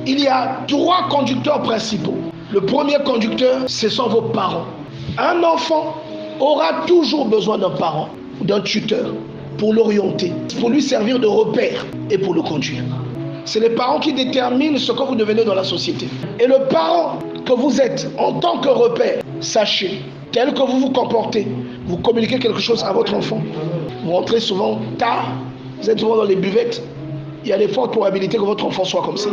Il y a 3 conducteurs principaux. Le premier conducteur, ce sont vos parents. Un enfant aura toujours besoin d'un parent, d'un tuteur, pour l'orienter, pour lui servir de repère et pour le conduire. C'est les parents qui déterminent ce que vous devenez dans la société. Et le parent que vous êtes en tant que repère, sachez, tel que vous vous comportez, vous communiquez quelque chose à votre enfant. Vous rentrez souvent tard, vous êtes souvent dans les buvettes, il y a de fortes probabilités que votre enfant soit comme ça.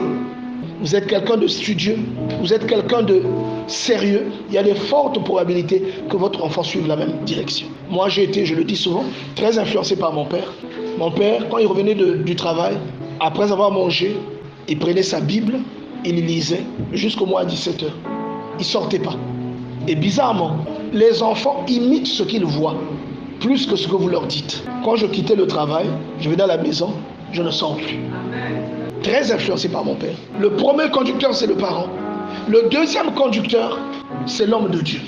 Vous êtes quelqu'un de studieux, vous êtes quelqu'un de sérieux, il y a de fortes probabilités que votre enfant suive la même direction. Moi, j'ai été, je le dis souvent, très influencé par mon père. Mon père, quand il revenait du travail, après avoir mangé, il prenait sa Bible, il lisait jusqu'au mois à 17h. Il ne sortait pas. Et bizarrement, les enfants imitent ce qu'ils voient, plus que ce que vous leur dites. Quand je quittais le travail, je venais à la maison, je ne sors plus. Très influencé par mon père. Le premier conducteur, c'est le parent. Le deuxième conducteur, c'est l'homme de Dieu.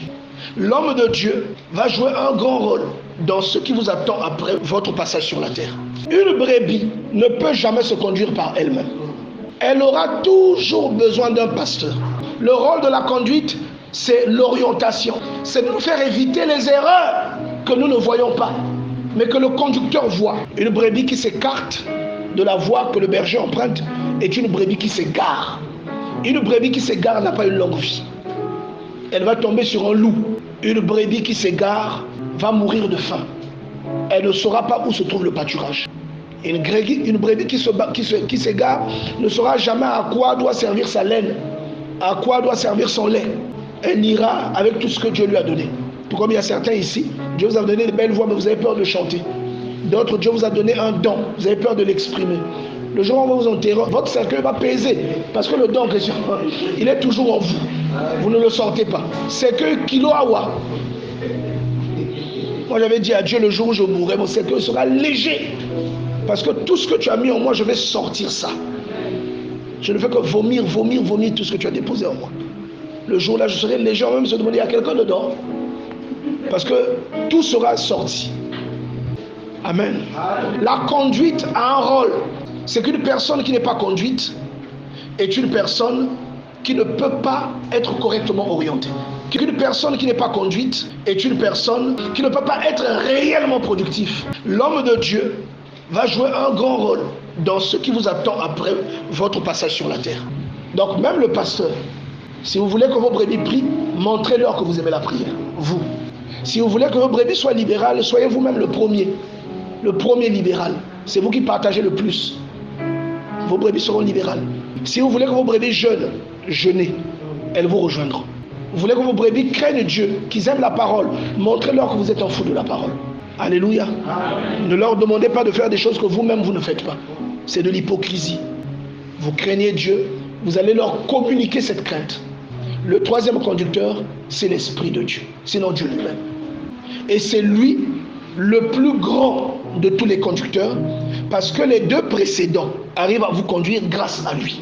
L'homme de Dieu va jouer un grand rôle dans ce qui vous attend après votre passage sur la terre. Une brebis ne peut jamais se conduire par elle-même. Elle aura toujours besoin d'un pasteur. Le rôle de la conduite, c'est l'orientation. C'est de nous faire éviter les erreurs que nous ne voyons pas, mais que le conducteur voit. Une brebis qui s'écarte de la voie que le berger emprunte est une brebis qui s'égare. Une brebis qui s'égare n'a pas une longue vie. Elle va tomber sur un loup. Une brebis qui s'égare va mourir de faim. Elle ne saura pas où se trouve le pâturage. Une brebis qui s'égare ne saura jamais à quoi doit servir sa laine, à quoi doit servir son lait. Elle ira avec tout ce que Dieu lui a donné. Tout comme il y a certains ici, Dieu vous a donné de belles voix, mais vous avez peur de chanter. D'autres, Dieu vous a donné un don, vous avez peur de l'exprimer. Le jour où on va vous enterrer, votre cercueil va peser, parce que le don, il est toujours en vous. Vous ne le sortez pas. Cercueil kilo awa. Moi, j'avais dit à Dieu, le jour où je mourrai, mon cercueil sera léger. Parce que tout ce que tu as mis en moi, je vais sortir ça. Je ne fais que vomir tout ce que tu as déposé en moi. Le jour-là, je serai léger, même se demander, il y a quelqu'un dedans. Parce que tout sera sorti. Amen. La conduite a un rôle. C'est qu'une personne qui n'est pas conduite est une personne qui ne peut pas être correctement orientée. Qu'une personne qui n'est pas conduite est une personne qui ne peut pas être réellement productive. L'homme de Dieu va jouer un grand rôle dans ce qui vous attend après votre passage sur la terre. Donc même le pasteur, si vous voulez que vos brebis prient, montrez-leur que vous aimez la prière, vous. Si vous voulez que vos brebis soient libérales, soyez vous-même le premier libéral. C'est vous qui partagez le plus. Vos brebis seront libérales. Si vous voulez que vos brebis jeûnez, elles vous rejoindront. Vous voulez que vos brebis craignent Dieu, qu'ils aiment la parole, montrez-leur que vous êtes en fou de la parole. Alléluia. Amen. Ne leur demandez pas de faire des choses que vous-même vous ne faites pas. C'est de l'hypocrisie. Vous craignez Dieu, vous allez leur communiquer cette crainte. Le troisième conducteur, c'est l'Esprit de Dieu, sinon Dieu lui-même. Et c'est lui le plus grand de tous les conducteurs, parce que les deux précédents arrivent à vous conduire grâce à lui.